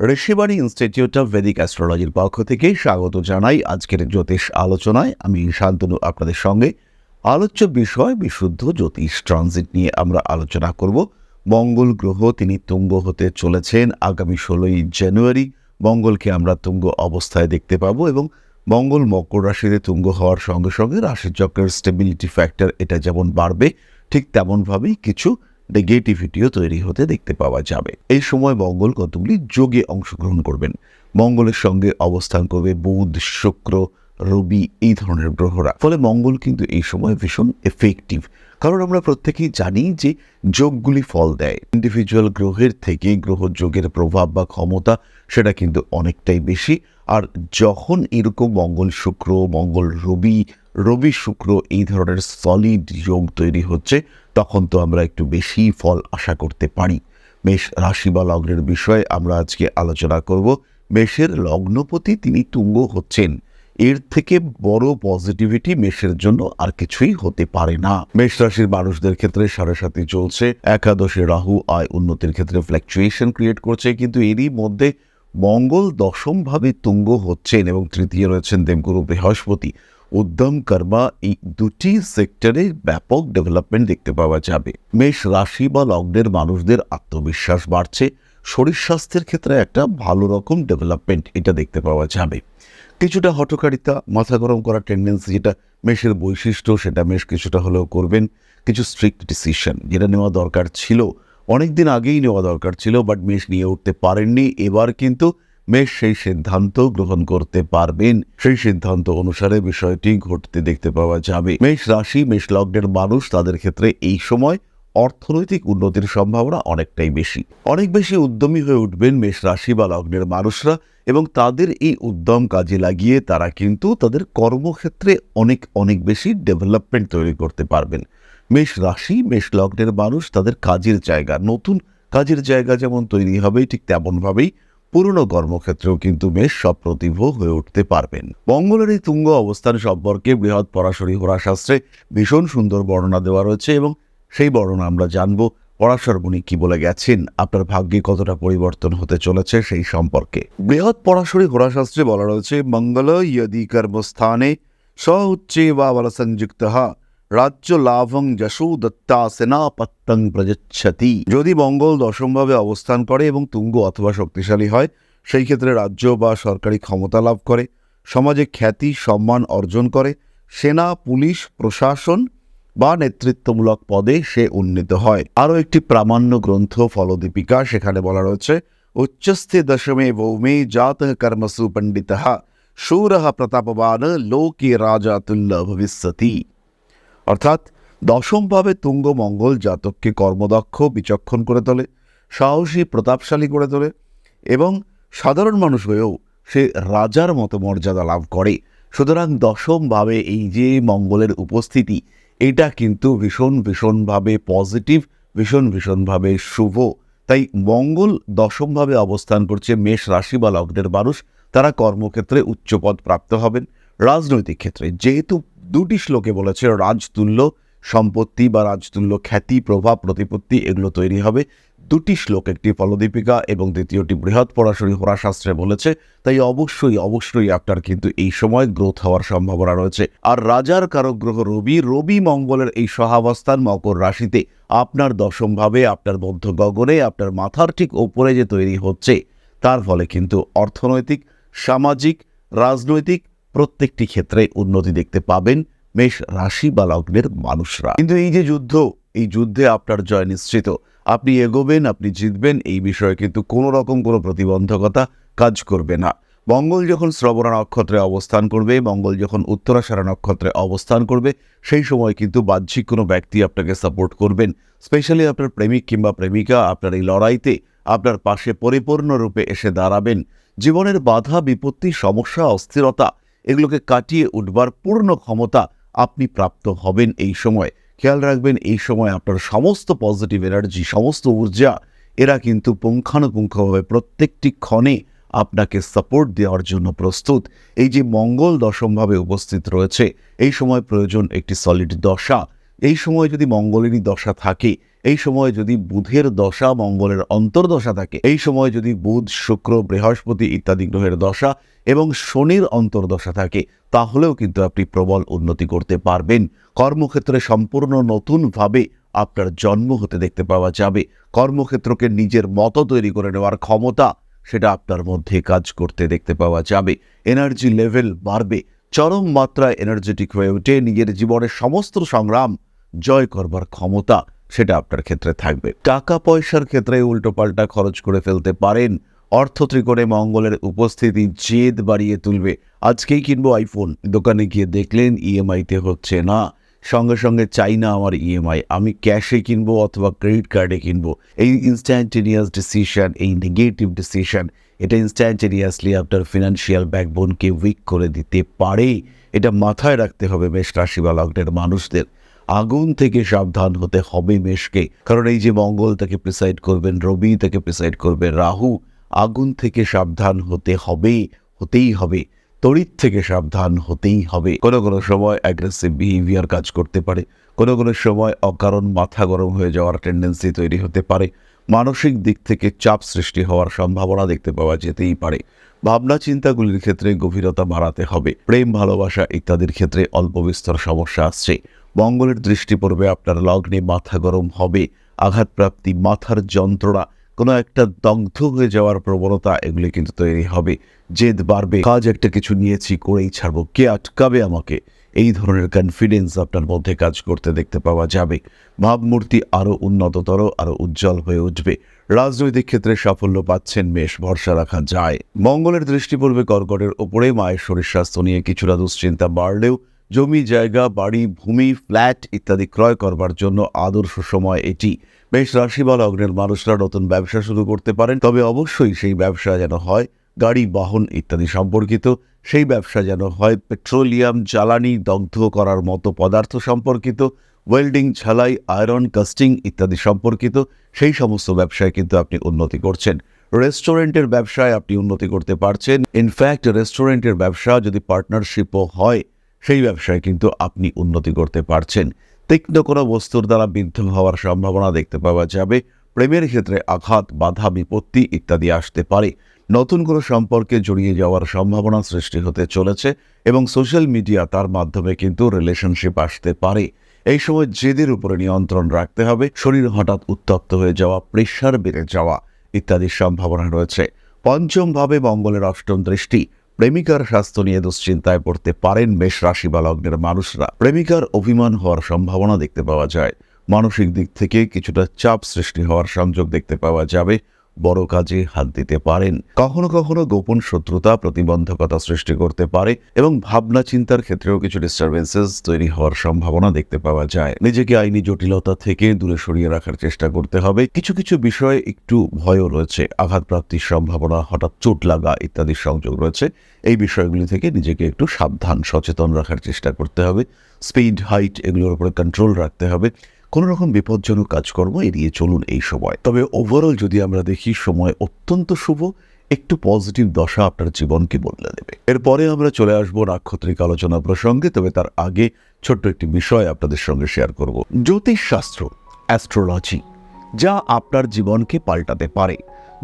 Rishibani institute of Vedic অ্যাস্ট্রোলজির পক্ষ থেকে স্বাগত জানাই আজকের জ্যোতিষ আলোচনায়। আমি শান্তনু আপনাদের সঙ্গে। আলোচ্য বিষয় বিশুদ্ধ জ্যোতিষ ট্রানজিট নিয়ে আমরা আলোচনা করব। মঙ্গল গ্রহ তিনি তুঙ্গ হতে চলেছেন আগামী 16ই জানুয়ারি। মঙ্গলকে আমরা তুঙ্গ অবস্থায় দেখতে পাবো এবং মঙ্গল মকর রাশিতে তুঙ্গ হওয়ার সঙ্গে সঙ্গে রাশিচক্রের স্টেবিলিটি ফ্যাক্টর এটা যেমন বাড়বে, ঠিক তেমনভাবেই কিছু নেগেটিভিটিও তৈরি হতে দেখতে পাওয়া যাবে। এই সময় মঙ্গল কতগুলি যোগে অংশগ্রহণ করবেন। মঙ্গলের সঙ্গে অবস্থান করবে বুধ, শুক্র, রবি, এই ধরনের গ্রহরা। ফলে মঙ্গল কিন্তু এই সময় ভীষণ এফেক্টিভ, কারণ আমরা প্রত্যেকেই জানি যে যোগগুলি ফল দেয়। ইন্ডিভিজুয়াল গ্রহের থেকে গ্রহ যোগের প্রভাব বা ক্ষমতা সেটা কিন্তু অনেকটাই বেশি। আর যখন এরকম মঙ্গল শুক্র, মঙ্গল রবি, রবি শুক্র এই ধরনের সলিড যোগ তৈরি হচ্ছে, তখন তো আমরা একটু বেশি ফল আশা করতে পারি। মেষ রাশি বা লগ্নের বিষয়ে আমরা আজকে আলোচনা করব। মেষের লগ্নপতি তিনি তুঙ্গ হচ্ছেন, এর থেকে বড় পজিটিভিটি মেষের জন্য আর কিছুই হতে পারে না। মেষ রাশির মানুষদের ক্ষেত্রে সাড়ে চলছে। একাদশে রাহু আয় উন্নতির ক্ষেত্রে ফ্ল্যাকচুয়েশন ক্রিয়েট করছে, কিন্তু এরই মধ্যে মঙ্গল দশমভাবে তুঙ্গ হচ্ছেন এবং তৃতীয় রয়েছেন দেবগুরু বৃহস্পতি। উদ্যম কর্মা এই দুটি সেক্টরে ব্যাপক ডেভেলপমেন্ট দেখতে পাওয়া যাবে। মেষ রাশি বা লগ্নের মানুষদের আত্মবিশ্বাস বাড়ছে। শরীর স্বাস্থ্যের ক্ষেত্রে একটা ভালো রকম ডেভেলপমেন্ট এটা দেখতে পাওয়া যাবে। কিছুটা হঠকারিতা, মাথা গরম করার টেন্ডেন্সি যেটা মেষের বৈশিষ্ট্য, সেটা মেষ কিছুটা হলেও করবেন। কিছু স্ট্রিক্ট ডিসিশন যেটা নেওয়া দরকার ছিল, অনেকদিন আগেই নেওয়া দরকার ছিল, বাট মেষ নিয়ে উঠতে পারেননি। এবার কিন্তু মেষ সেই সিদ্ধান্ত গ্রহণ করতে পারবেন। সেই সিদ্ধান্ত অনুসারে বিষয়টি ঘটতে দেখতে পাওয়া যাবে। মেষ রাশি, মেষ লগ্নের মানুষ, তাদের ক্ষেত্রে এই সময় অর্থনৈতিক উন্নতির সম্ভাবনা অনেকটাই বেশি। অনেক বেশি উদ্যমী হয়ে উঠবেন মেষ রাশি বা লগ্নের মানুষরা, এবং তাদের এই উদ্যম কাজে লাগিয়ে তারা কিন্তু তাদের কর্মক্ষেত্রে অনেক অনেক বেশি ডেভেলপমেন্ট তৈরি করতে পারবেন। মেষ রাশি, মেষ লগ্নের মানুষ তাদের কাজের জায়গা, নতুন কাজের জায়গা যেমন তৈরি হবে, ঠিক তেমনভাবেই পুরনো কর্মক্ষেত্রেও কিন্তু মেষ সপ্রতিভ হয়ে উঠতে পারবেন। মঙ্গলের এই তুঙ্গ অবস্থান সম্পর্কে বৃহৎ পরাশরী হোরাশাস্ত্রে ভীষণ সুন্দর বর্ণনা দেওয়া রয়েছে, এবং সেই বর্ণনা আমরা জানব। পরাশর মুনি কি বলে গেছেন, আপনার ভাগ্যে কতটা পরিবর্তন হতে চলেছে সেই সম্পর্কে। বৃহৎ পরাশরী হোরাশাস্ত্রে বলা রয়েছে, মঙ্গল ইয়দি কর্মস্থানে স উচ্চে বা বল সংযুক্ত রাজ্য লাভং যশো দত্তা সেনাপত্যং প্রযচ্ছতি। যদি মঙ্গল দশমভাবে অবস্থান করে এবং তুঙ্গ অথবা শক্তিশালী হয়, সেই ক্ষেত্রে রাজ্য বা সরকারি ক্ষমতা লাভ করে, সমাজে খ্যাতি সম্মান অর্জন করে, সেনা, পুলিশ, প্রশাসন বা নেতৃত্বমূলক পদে সে উন্নীত হয়। আরও একটি প্রামাণ্য গ্রন্থ ফলদীপিকা, সেখানে বলা রয়েছে, উচ্চস্থে দশমে ভৌমে জাত কর্মসু পণ্ডিত শূর প্রতাপবান লোকে রাজা তুল্য ভবিষ্যতি। অর্থাৎ দশমভাবে তুঙ্গ মঙ্গল জাতককে কর্মদক্ষ, বিচক্ষণ করে তোলে, সাহসী, প্রতাপশালী করে তোলে, এবং সাধারণ মানুষ হয়েও সে রাজার মতো মর্যাদা লাভ করে। সুতরাং দশমভাবে এই যে মঙ্গলের উপস্থিতি, এটা কিন্তু ভীষণভাবে পজিটিভ, ভীষণভাবে শুভ। তাই মঙ্গল দশমভাবে অবস্থান করছে মেষ রাশি বা লগ্নের মানুষ, তারা কর্মক্ষেত্রে উচ্চপদ প্রাপ্ত হবেন। রাজনৈতিক ক্ষেত্রে যেহেতু দুটি শ্লোকে বলেছে রাজতুল্য সম্পত্তি বা রাজতুল্য খ্যাতি, প্রভাব, প্রতিপত্তি এগুলো তৈরি হবে। দুটি শ্লোক, একটি ফলদীপিকা এবং দ্বিতীয়টি বৃহৎ পরাশরী হোরাশাস্ত্রে বলেছে। তাই অবশ্যই আপনার কিন্তু এই সময় গ্রোথ হওয়ার সম্ভাবনা রয়েছে। আর রাজার কারক গ্রহ রবি মঙ্গলের এই সহাবস্থান মকর রাশিতে আপনার দশমভাবে, আপনার মধ্য গগনে, আপনার মাথার ঠিক ওপরে যে তৈরি হচ্ছে, তার ফলে কিন্তু অর্থনৈতিক, সামাজিক, রাজনৈতিক প্রত্যেকটি ক্ষেত্রে উন্নতি দেখতে পাবেন মেষ রাশি বা লগ্নের মানুষরা। কিন্তু এই যে যুদ্ধ, এই যুদ্ধে আপনার জয় নিশ্চিত। আপনি এগোবেন, আপনি জিতবেন, এই বিষয়ে কিন্তু কোনো রকম কোনো প্রতিবন্ধকতা কাজ করবে না। মঙ্গল যখন শ্রবণা নক্ষত্রে অবস্থান করবে, মঙ্গল যখন উত্তরাষাঢ়া নক্ষত্রে অবস্থান করবে, সেই সময় কিন্তু বাহ্যিক কোনো ব্যক্তি আপনাকে সাপোর্ট করবেন। স্পেশালি আপনার প্রেমিক কিংবা প্রেমিকা আপনার এই লড়াইতে আপনার পাশে পরিপূর্ণরূপে এসে দাঁড়াবেন। জীবনের বাধা, বিপত্তি, সমস্যা, অস্থিরতা এগুলোকে কাটিয়ে উঠবার পূর্ণ ক্ষমতা আপনি প্রাপ্ত হবেন এই সময়। খেয়াল রাখবেন, এই সময় আপনার সমস্ত পজিটিভ এনার্জি, সমস্ত ঊর্জা এরা কিন্তু পুঙ্খানুপুঙ্খভাবে প্রত্যেকটি ক্ষণে আপনাকে সাপোর্ট দেওয়ার জন্য প্রস্তুত। এই যে মঙ্গল দশমভাবে উপস্থিত রয়েছে, এই সময় প্রয়োজন একটি সলিড দশা। এই সময় যদি মঙ্গলেরই দশা থাকে, এই সময় যদি বুধের দশা, মঙ্গলের অন্তর্দশা থাকে, এই সময় যদি বুধ, শুক্র, বৃহস্পতি ইত্যাদি গ্রহের দশা এবং শনির অন্তর্দশা থাকে, তাহলেও কিন্তু আপনি প্রবল উন্নতি করতে পারবেন। কর্মক্ষেত্রে সম্পূর্ণ নতুনভাবে আপনার জন্ম হতে দেখতে পাওয়া যাবে। কর্মক্ষেত্রকে নিজের মতো তৈরি করে নেওয়ার ক্ষমতা, সেটা আপনার মধ্যে কাজ করতে দেখতে পাওয়া যাবে। এনার্জি লেভেল বাড়বে, চরম মাত্রায় এনার্জেটিক হয়ে উঠে নিজের জীবনের সমস্ত সংগ্রাম জয় করবার ক্ষমতা সেটা আপনার ক্ষেত্রে থাকবে। টাকা পয়সার ক্ষেত্রে উল্টোপাল্টা খরচ করে ফেলতে পারেন। অর্থ ত্রিকোণে মঙ্গলের উপস্থিতি জেদ বাড়িয়ে তুলবে। আজকেই কিনবো আইফোন, দোকানে গিয়ে দেখলেন ইএমআইতে হচ্ছে না, সঙ্গে সঙ্গে চাই না আমার ইএমআই, আমি ক্যাশে কিনবো অথবা ক্রেডিট কার্ডে কিনবো। এই ইনস্ট্যান্টেনিয়াস ডিসিশন, এই নেগেটিভ ডিসিশন, এটা ইনস্ট্যান্টেনিয়াসলি আপনার ফিনান্সিয়াল ব্যাকবোনকে উইক করে দিতে পারে। এটা মাথায় রাখতে হবে মেষ রাশি বা লগ্নের মানুষদের। আগুন থেকে সাবধান হতে হবে মেষকে, কারণ এই যে মঙ্গল তাকে প্রিসাইড করবেন, রবি তাকে প্রিসাইড করবে, রাহু। আগুন থেকে সাবধান হতে হবে, হতেই হবে। তড়িৎ থেকে সাবধান হতেই হবে। কোনো কোনো সময় অ্যাগ্রেসিভ বিহেভিয়ার কাজ করতে পারে, কোনো কোনো সময় অকারণ মাথা গরম হয়ে যাওয়ার টেন্ডেন্সি তৈরি হতে পারে। মানসিক দিক থেকে চাপ সৃষ্টি হওয়ার সম্ভাবনা দেখতে পাওয়া যেতেই পারে। ভাবনা চিন্তাগুলির ক্ষেত্রে গভীরতা বাড়াতে হবে। প্রেম, ভালোবাসা ইত্যাদির ক্ষেত্রে অল্প বিস্তর সমস্যা আসছে। মঙ্গলের দৃষ্টি পড়বে আপনার লগ্নে, মাথা গরম হবে, আঘাতপ্রাপ্তি, মাথার যন্ত্রণা, কোনো একটা দগ্ধ হয়ে যাওয়ার প্রবণতা, এগুলি কিন্তু তৈরি হবে। জেদ বাড়বে, কাজ একটা কিছু নিয়েছি করেই ছাড়বো, কে আটকাবে আমাকে, এই ধরনের কনফিডেন্স আপনার মধ্যে কাজ করতে দেখতে পাওয়া যাবে। ভাবমূর্তি আরও উন্নততর, আরও উজ্জ্বল হয়ে উঠবে। রাজনৈতিক ক্ষেত্রে সাফল্য পাচ্ছেন মেষ, ভরসা রাখা যায়। মঙ্গলের দৃষ্টি পড়বে কর্কটের ওপরে, মায়ের শরীর স্বাস্থ্য নিয়ে কিছুটা দুশ্চিন্তা বাড়লেও জমি জায়গা, বাড়ি, ভূমি, ফ্ল্যাট ইত্যাদি ক্রয় করবার জন্য আদর্শ সময় এটি। মেষ রাশি বা লগ্নের মানুষরা নতুন ব্যবসা শুরু করতে পারেন, তবে অবশ্যই সেই ব্যবসা যেন হয় গাড়ি, বাহন ইত্যাদি সম্পর্কিত। সেই ব্যবসা যেন হয় পেট্রোলিয়াম, জ্বালানি, দগ্ধ করার মতো পদার্থ সম্পর্কিত, ওয়েল্ডিং, ঝালাই, আয়রন, কাস্টিং ইত্যাদি সম্পর্কিত। সেই সমস্ত ব্যবসায় কিন্তু আপনি উন্নতি করছেন। রেস্টুরেন্টের ব্যবসায় আপনি উন্নতি করতে পারছেন। ইনফ্যাক্ট রেস্টুরেন্টের ব্যবসা যদি পার্টনারশিপও হয়, সেই ব্যবসায় কিন্তু আপনি উন্নতি করতে পারছেন। তীক্ষ্ণ কোনো বস্তুর দ্বারা বিদ্ধ হওয়ার সম্ভাবনা দেখতে পাওয়া যাবে। প্রেমের ক্ষেত্রে আঘাত, বাধা, বিপত্তি ইত্যাদি আসতে পারে। নতুন কোনো সম্পর্কে জড়িয়ে যাওয়ার সম্ভাবনা সৃষ্টি হতে চলেছে এবং সোশ্যাল মিডিয়া, তার মাধ্যমে কিন্তু রিলেশনশিপ আসতে পারে। এই সময় জেদের উপরে নিয়ন্ত্রণ রাখতে হবে। শরীর হঠাৎ উত্তপ্ত হয়ে যাওয়া, প্রেশার বেড়ে যাওয়া ইত্যাদির সম্ভাবনা রয়েছে। পঞ্চম ভাবে মঙ্গলের অষ্টম দৃষ্টি, প্রেমিকার স্বাস্থ্য নিয়ে দুশ্চিন্তায় পড়তে পারেন মেষ রাশি বা লগ্নের মানুষরা। প্রেমিকার অভিমান হওয়ার সম্ভাবনা দেখতে পাওয়া যায়। মানসিক দিক থেকে কিছুটা চাপ সৃষ্টি হওয়ার সংযোগ দেখতে পাওয়া যাবে। বড় কাজে হাত দিতে পারেন। কখনো কখনো গোপন শত্রুতা প্রতিবন্ধকতা সৃষ্টি করতে পারে এবং ভাবনা চিন্তার ক্ষেত্রেও কিছু ডিস্টারবেন্সেস তৈরি হওয়ার সম্ভাবনা দেখতে পাওয়া যায়। নিজেকে আইনি জটিলতা থেকে দূরে সরিয়ে রাখার চেষ্টা করতে হবে। কিছু কিছু বিষয়ে একটু ভয়ও রয়েছে, আঘাতপ্রাপ্তির সম্ভাবনা, হঠাৎ চোট লাগা ইত্যাদির সংযোগ রয়েছে। এই বিষয়গুলি থেকে নিজেকে একটু সাবধান, সচেতন রাখার চেষ্টা করতে হবে। স্পিড, হাইট এগুলোর উপরে কন্ট্রোল রাখতে হবে। কোনো রকম বিপজ্জনক কাজকর্ম এড়িয়ে চলুন এই সময়। তবে ওভারঅল যদি আমরা দেখি, সময় অত্যন্ত শুভ, একটু পজিটিভ দশা আপনার জীবনকে বদলে দেবে। এরপরে আমরা চলে আসবো নাক্ষত্রিক আলোচনা প্রসঙ্গে, তবে তার আগে ছোট্ট একটি বিষয় আপনাদের সঙ্গে শেয়ার করব। জ্যোতিষশাস্ত্র, অ্যাস্ট্রোলজি, যা আপনার জীবনকে পাল্টাতে পারে।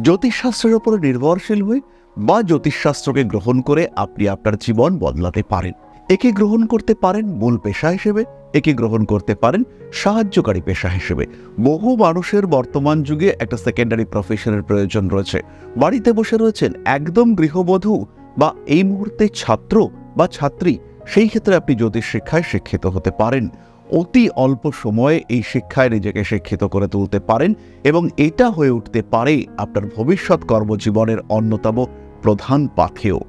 জ্যোতিষশাস্ত্রের উপরে নির্ভরশীল হয়ে বা জ্যোতিষশাস্ত্রকে গ্রহণ করে আপনি আপনার জীবন বদলাতে পারেন। একে গ্রহণ করতে পারেন মূল পেশা হিসেবে, একে গ্রহণ করতে পারেন সাহায্যকারী পেশা হিসেবে। বহু মানুষের বর্তমান যুগে একটা সেকেন্ডারি প্রফেশনের প্রয়োজন রয়েছে। বাড়িতে বসে রয়েছেন একদম গৃহবধূ বা এই মুহূর্তে ছাত্র বা ছাত্রী, সেই ক্ষেত্রে আপনি জ্যোতিষ শিক্ষায় শিক্ষিত হতে পারেন। অতি অল্প সময়ে এই শিক্ষায় নিজেকে শিক্ষিত করে তুলতে পারেন এবং এটা হয়ে উঠতে পারে আপনার ভবিষ্যৎ কর্মজীবনের অন্যতম প্রধান পাথেয়।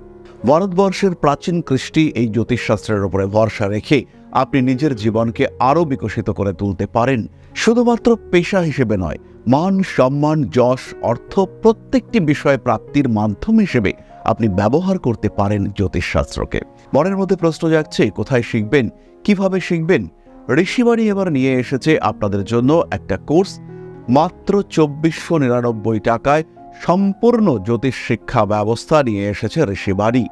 ভারতবর্ষের প্রাচীন কৃষ্টি এই জ্যোতিষশাস্ত্রের উপরে ভরসা রেখে আপনি নিজের জীবনকে আরও বিকশিত করে তুলতে পারেন। শুধুমাত্র পেশা হিসেবে নয়, মান, সম্মান, যশ, অর্থ প্রত্যেকটি বিষয় প্রাপ্তির মাধ্যম হিসেবে আপনি ব্যবহার করতে পারেন জ্যোতিষশাস্ত্রকে। মনের মধ্যে প্রশ্ন জাগছে, কোথায় শিখবেন, কিভাবে শিখবেন? ঋষিবাণী এবার নিয়ে এসেছে আপনাদের জন্য একটা কোর্স। মাত্র 2499 টাকায় সম্পূর্ণ জ্যোতিষ শিক্ষা ব্যবস্থা নিয়ে এসেছে ঋষিবাণী।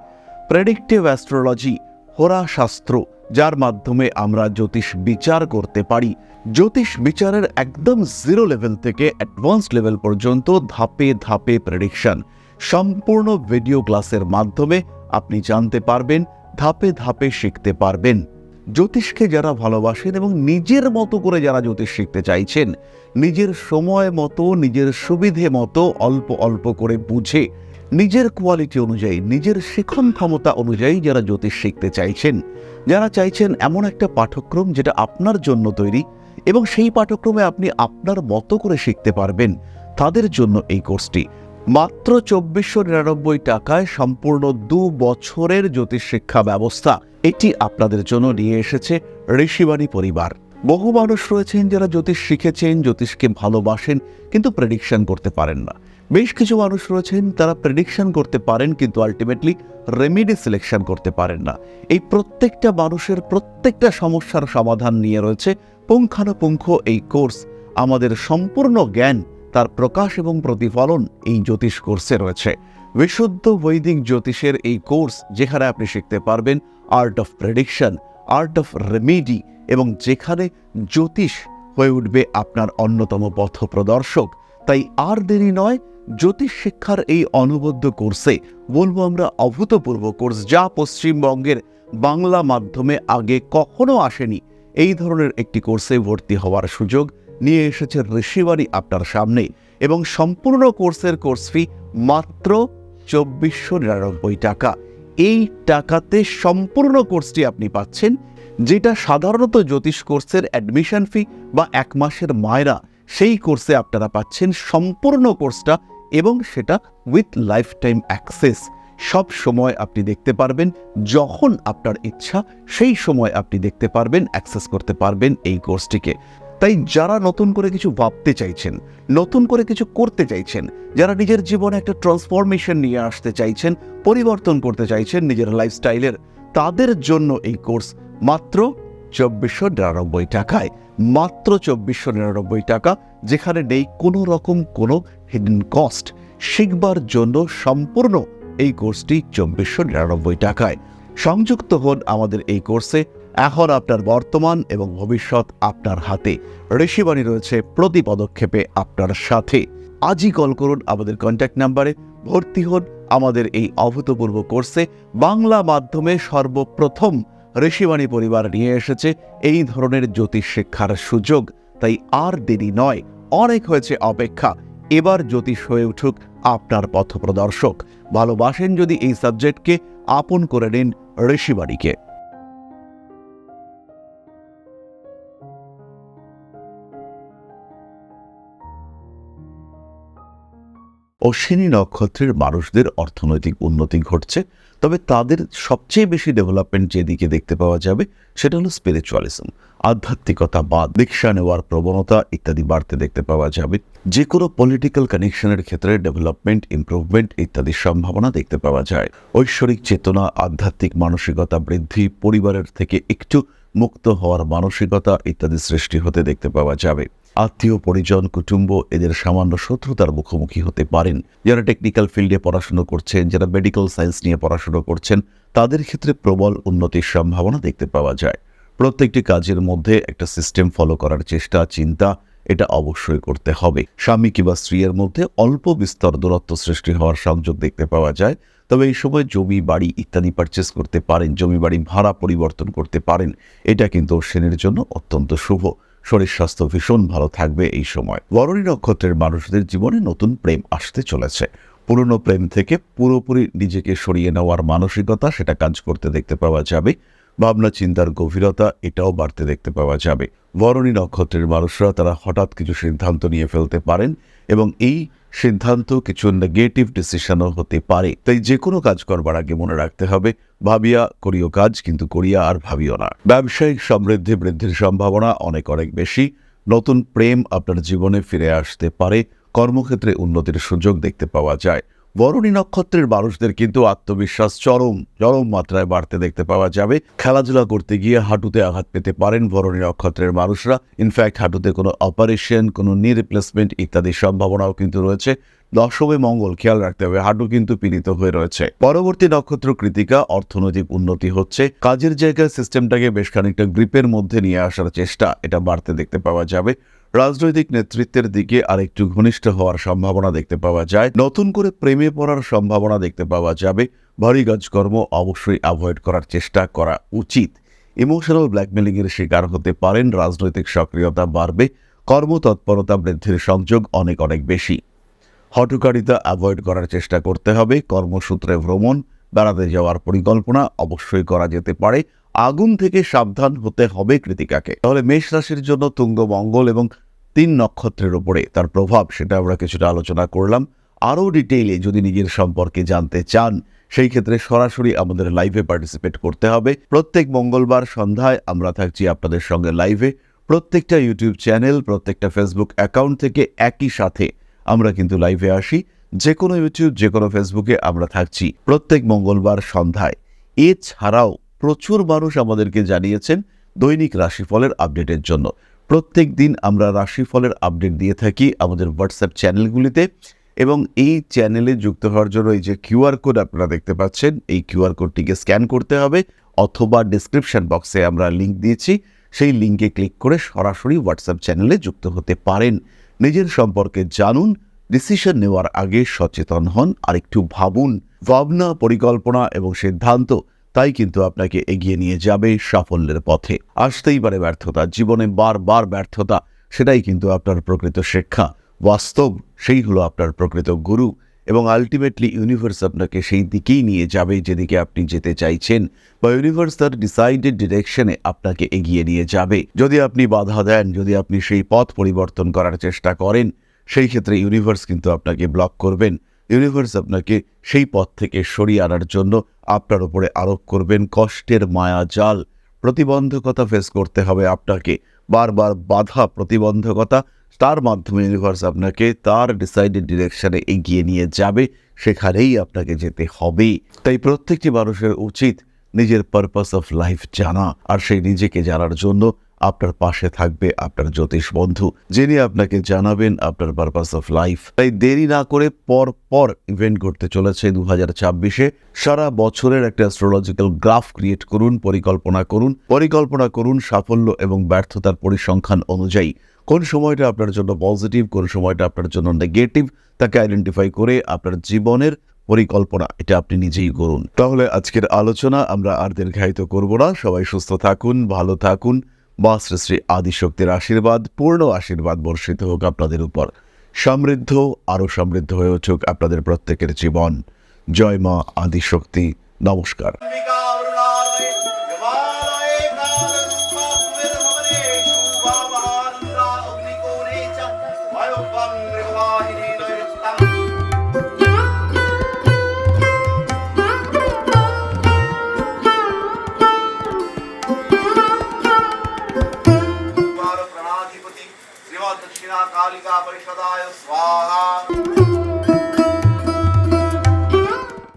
প্রেডিক্টিভ অ্যাস্ট্রোলজি, হোরাশাস্ত্র, যার মাধ্যমে আমরা জ্যোতিষ বিচার করতে পারি। জ্যোতিষ বিচারের একদম জিরো লেভেল থেকে অ্যাডভান্সড লেভেল পর্যন্ত ধাপে ধাপে প্রেডিকশন সম্পূর্ণ ভিডিও ক্লাসের মাধ্যমে আপনি জানতে পারবেন, ধাপে ধাপে শিখতে পারবেন। জ্যোতিষকে যারা ভালোবাসেন এবং নিজের মতো করে যারা জ্যোতিষ শিখতে চাইছেন, নিজের সময় মতো নিজের সুবিধে মতো অল্প অল্প করে বুঝে নিজের কোয়ালিটি অনুযায়ী নিজের শিখন ক্ষমতা অনুযায়ী যারা জ্যোতিষ শিখতে চাইছেন, যারা চাইছেন এমন একটা পাঠ্যক্রম যেটা আপনার জন্য তৈরি এবং সেই পাঠ্যক্রমে আপনি আপনার মতো করে শিখতে পারবেন, তাদের জন্য এই কোর্সটি মাত্র ২৪৯৯ টাকায় সম্পূর্ণ ২ বছরের জ্যোতিষ শিক্ষা ব্যবস্থা এটি আপনাদের জন্য নিয়ে এসেছে ঋষিবাণী পরিবার। বহু মানুষ রয়েছেন যারা জ্যোতিষ শিখেছেন, জ্যোতিষকে ভালোবাসেন, কিন্তু প্রেডিকশন করতে পারেন না। বেশ কিছু মানুষ রয়েছেন তারা প্রেডিকশন করতে পারেন কিন্তু আলটিমেটলি রেমেডি সিলেকশন করতে পারেন না। এই প্রত্যেকটা মানুষের প্রত্যেকটা সমস্যার সমাধান নিয়ে রয়েছে পুঙ্খানুপুঙ্খ এই কোর্স। আমাদের সম্পূর্ণ জ্ঞান, তার প্রকাশ এবং প্রতিফলন এই জ্যোতিষ কোর্সে রয়েছে। বিশুদ্ধ বৈদিক জ্যোতিষের এই কোর্স, যেখানে আপনি শিখতে পারবেন art of prediction, art of remedy, এবং যেখানে জ্যোতিষ হয়ে উঠবে আপনার অন্যতম পথ প্রদর্শক। তাই আর দেরি নয়, জ্যোতিষ শিক্ষার এই অনবদ্য কোর্সে, বলবো আমরা অভূতপূর্ব কোর্স, যা পশ্চিমবঙ্গের বাংলা মাধ্যমে আগে কখনো আসেনি, এই ধরনের একটি কোর্সে ভর্তি হওয়ার সুযোগ নিয়ে এসেছে ঋষিবাণী আপনার সামনে। এবং সম্পূর্ণ কোর্সের কোর্স ফি মাত্র ২৪৯৯ টাকা। এই টাকাতে সম্পূর্ণ কোর্সটি আপনি পাচ্ছেন, যেটা সাধারণত জ্যোতিষ কোর্সের অ্যাডমিশন ফি বা ১ মাসের মায়রা, সেই কোর্সে আপনারা পাচ্ছেন সম্পূর্ণ কোর্সটা, এবং সেটা উইথ লাইফ টাইম অ্যাক্সেস। সব সময় আপনি দেখতে পারবেন, যখন আপনার ইচ্ছা সেই সময় আপনি দেখতে পারবেন, অ্যাক্সেস করতে পারবেন এই কোর্সটিকে। তাই যারা নতুন করে কিছু ভাবতে চাইছেন, নতুন করে কিছু করতে চাইছেন, যারা নিজের জীবনে একটা ট্রান্সফরমেশন নিয়ে আসতে চাইছেন, পরিবর্তন করতে চাইছেন নিজের লাইফস্টাইলের, তাদের জন্য এই কোর্স মাত্র ২৪৯৯ টাকায়। মাত্র ২৪৯৯ টাকা, যেখানে নেই কোনো রকম কোনো হিডেন কস্ট। শিখবার জন্য সম্পূর্ণ এই কোর্সটি ২৪৯৯ টাকায়। সংযুক্ত হন আমাদের এই কোর্সে। এখন আপনার বর্তমান এবং ভবিষ্যৎ আপনার হাতে। ঋষিবাণী রয়েছে প্রতি পদক্ষেপে আপনার সাথে। আজই কল করুন আমাদের কন্ট্যাক্ট নাম্বারে, ভর্তি হন আমাদের এই অভূতপূর্ব কোর্সে। বাংলা মাধ্যমে সর্বপ্রথম ঋষিবাণী পরিবার নিয়ে এসেছে এই ধরনের জ্যোতিষ শিক্ষার সুযোগ। তাই আর দেরি নয়, অনেক হয়েছে অপেক্ষা। এবার জ্যোতিষ হয়ে উঠুক আপনার পথপ্রদর্শক। ভালোবাসেন যদি এই সাবজেক্টকে, আপন করে নিন ঋষিবাণীকে। অশ্বিনী নক্ষত্রের মানুষদের অর্থনৈতিক উন্নতি ঘটছে, তবে তাদের সবচেয়ে বেশি ডেভেলপমেন্ট যেদিকে দেখতে পাওয়া যাবে সেটা হলো স্পিরিচুয়ালিজম, আধ্যাত্মিকতা, বা দীক্ষা নেওয়ার প্রবণতা ইত্যাদি বাড়তে দেখতে পাওয়া যাবে। যে কোনো পলিটিক্যাল কানেকশনের ক্ষেত্রে ডেভেলপমেন্ট, ইমপ্রুভমেন্ট ইত্যাদির সম্ভাবনা দেখতে পাওয়া যায়। ঐশ্বরিক চেতনা, আধ্যাত্মিক মানসিকতা বৃদ্ধি, পরিবারের থেকে একটু মুক্ত হওয়ার মানসিকতা ইত্যাদি সৃষ্টি হতে দেখতে পাওয়া যাবে। আত্মীয় পরিজন, কুটুম্ব এদের সামান্য শত্রুতার মুখোমুখি হতে পারেন। যারা টেকনিক্যাল ফিল্ডে পড়াশুনো করছেন, যারা মেডিকেল সায়েন্স নিয়ে পড়াশুনো করছেন, তাদের ক্ষেত্রে প্রবল উন্নতির সম্ভাবনা দেখতে পাওয়া যায়। প্রত্যেকটি কাজের মধ্যে একটা সিস্টেম ফলো করার চেষ্টা, চিন্তা, এটা অবশ্যই করতে হবে। স্বামী কিংবা স্ত্রীর মধ্যে অল্প বিস্তর দূরত্ব সৃষ্টি হওয়ার সংযোগ দেখতে পাওয়া যায়। তবে এই সময় জমি বাড়ি ইত্যাদি পারচেস করতে পারেন, জমি বাড়ি ভাড়া পরিবর্তন করতে পারেন। এটা কিন্তু অশ্বিনীর জন্য অত্যন্ত শুভ। শরীর স্বাস্থ্য ভীষণ ভালো থাকবে এই সময়। বরণী নক্ষত্রের মানুষদের জীবনে নতুন প্রেম আসতে চলেছে। পুরনো প্রেম থেকে পুরোপুরি নিজেকে সরিয়ে নেওয়ার মানসিকতা, সেটা কাজ করতে দেখতে পাওয়া যাবে। ভাবনা চিন্তার গভীরতা এটাও বাড়তে দেখতে পাওয়া যাবে। বরণী নক্ষত্রের মানুষরা তারা হঠাৎ কিছু সিদ্ধান্ত নিয়ে ফেলতে পারেন এবং এই সিদ্ধান্ত কিছু নেগেটিভ ডিসিশনও হতে পারে। তাই যে কোনো কাজ করবার আগে মনে রাখতে হবে, ভাবিয়া করিও কাজ, কিন্তু করিয়া আর ভাবিও না। ব্যবসায়িক সমৃদ্ধি বৃদ্ধির সম্ভাবনা অনেক অনেক বেশি। নতুন প্রেম আপনার জীবনে ফিরে আসতে পারে। কর্মক্ষেত্রে উন্নতির সুযোগ দেখতে পাওয়া যায়। বরণী নক্ষত্রের মানুষদের কিন্তু আত্মবিশ্বাস চরম মাত্রায় বাড়তে দেখতে পাওয়া যাবে। খেলাধুলা করতে গিয়ে হাঁটুতে আঘাত পেতে পারেন বরণী নক্ষত্রের মানুষরা। ইনফ্যাক্ট হাঁটুতে কোনো অপারেশন, কোনো নি রিপ্লেসমেন্ট ইত্যাদি সম্ভাবনাও কিন্তু রয়েছে। দশমে মঙ্গল, খেয়াল রাখতে হবে, হাঁটু কিন্তু পীড়িত হয়ে রয়েছে। পরবর্তী নক্ষত্র কৃতিকা, অর্থনৈতিক উন্নতি হচ্ছে, কাজের জায়গায় সিস্টেমটাকে বেশ খানিকটা গ্রিপের মধ্যে নিয়ে আসার চেষ্টা এটা বাড়তে দেখতে পাওয়া যাবে। রাজনৈতিক নেতৃত্বের দিকে আরেকটু ঘনিষ্ঠ হওয়ার সম্ভাবনা দেখতে পাওয়া যায়। নতুন করে প্রেমে পড়ার সম্ভাবনা দেখতে পাওয়া যাবে। ভারী কাজকর্ম অবশ্যই অ্যাভয়েড করার চেষ্টা করা উচিত। ইমোশনাল ব্ল্যাকমেলিং এর শিকার হতে পারেন। রাজনৈতিক সক্রিয়তা বাড়বে, কর্মতৎপরতা বৃদ্ধির সংযোগ অনেক অনেক বেশি। হঠকারিতা অ্যাভয়েড করার চেষ্টা করতে হবে। কর্মসূত্রে ভ্রমণ, বেড়াতে যাওয়ার পরিকল্পনা অবশ্যই করা যেতে পারে। আগুন থেকে সাবধান হতে হবে কৃতিকাকে। তাহলে মেষ রাশির জন্য তুঙ্গ মঙ্গল এবং 3 নক্ষত্রের উপরে তার প্রভাব, সেটা আমরা কিছুটা আলোচনা করলাম। আরও ডিটেইলে যদি নিজের সম্পর্কে জানতে চান, সেই ক্ষেত্রে সরাসরি আমাদের লাইভে পার্টিসিপেট করতে হবে। প্রত্যেক মঙ্গলবার সন্ধ্যায় আমরা থাকছি আপনাদের সঙ্গে লাইভে। প্রত্যেকটা ইউটিউব চ্যানেল, প্রত্যেকটা ফেসবুক অ্যাকাউন্ট থেকে একই সাথে আমরা কিন্তু লাইভে আসি। যে কোনো ইউটিউব, যে কোনো ফেসবুকে আমরা থাকছি প্রত্যেক মঙ্গলবার সন্ধ্যায়। এছাড়াও প্রচুর মানুষ আমাদেরকে জানিয়েছেন দৈনিক রাশিফলের আপডেটের জন্য। প্রত্যেক দিন আমরা রাশিফলের আপডেট দিয়ে থাকি আমাদের হোয়াটসঅ্যাপ চ্যানেলগুলিতে, এবং এই চ্যানেলে যুক্ত হওয়ার জন্য এই যে কিউআর কোড আপনারা দেখতে পাচ্ছেন, এই কিউআর কোডটিকে স্ক্যান করতে হবে, অথবা ডেসক্রিপশন বক্সে আমরা লিঙ্ক দিয়েছি, সেই লিঙ্কে ক্লিক করে সরাসরি হোয়াটসঅ্যাপ চ্যানেলে যুক্ত হতে পারেন। নিজের সম্পর্কে জানুন, ডিসিশন নেওয়ার আগে সচেতন হন, আর একটু ভাবুন। ভাবনা, পরিকল্পনা এবং সিদ্ধান্ত, তাই কিন্তু আপনাকে এগিয়ে নিয়ে যাবে সাফল্যের পথে। আসতেই পারে ব্যর্থতা, জীবনে বারবার ব্যর্থতা, সেটাই কিন্তু আপনার প্রকৃত শিক্ষা। বাস্তব, সেই হলো আপনার প্রকৃত গুরু, এবং আলটিমেটলি ইউনিভার্স আপনাকে সেই দিকেই নিয়ে যাবে যেদিকে আপনি যেতে চাইছেন, বা ইউনিভার্স তার ডিসাইডেড ডিরেকশনে আপনাকে এগিয়ে নিয়ে যাবে। যদি আপনি বাধা দেন, যদি আপনি সেই পথ পরিবর্তন করার চেষ্টা করেন, সেই ক্ষেত্রে ইউনিভার্স কিন্তু আপনাকে ব্লক করবেন। ইউনিভার্স আপনাকে সেই পথ থেকে সরিয়ে আনার জন্য আপনার উপরে আরোপ করবেন কষ্টের মায়া জাল। প্রতিবন্ধকতা ফেস করতে হবে আপনাকে, বারবার বাধা, প্রতিবন্ধকতা, তার মাধ্যমে ইউনিভার্স আপনাকে তার ডিসাইডেড ডিরেকশনে এগিয়ে নিয়ে যাবে, সেখানেই আপনাকে যেতে হবে। তাই প্রত্যেকটি মানুষের উচিত নিজের পারপাস অফ লাইফ জানা, আর সেই নিজেকে জানার জন্য আপনার পাশে থাকবে আপনার জ্যোতিষ বন্ধু, যিনি আপনাকে জানাবেন আপনার পারপাস অফ লাইফ। তাই দেরি না করে পর ইভেন্ট করতে চলেছে 2026-এ। সারা বছরের একটা অ্যাস্ট্রোলজিক্যাল গ্রাফ ক্রিয়েট করুন, পরিকল্পনা করুন সাফল্য এবং ব্যর্থতার পরিসংখ্যান অনুযায়ী কোন সময়টা আপনার জন্য পজিটিভ, কোন সময়টা আপনার জন্য নেগেটিভ, তাকে আইডেন্টিফাই করে আপনার জীবনের পরিকল্পনা এটা আপনি নিজেই করুন। তাহলে আজকের আলোচনা আমরা আর দীর্ঘায়িত করব না। সবাই সুস্থ থাকুন, ভালো থাকুন। মা শ্রী শ্রী আদিশক্তির আশীর্বাদ, পূর্ণ আশীর্বাদ বর্ষিত হোক আপনাদের উপর। সমৃদ্ধ, আরও সমৃদ্ধ হয়ে উঠুক আপনাদের প্রত্যেকের জীবন। জয় মা আদিশক্তি। নমস্কার। दक्षिणा कालिका परिषदाय स्वाहा।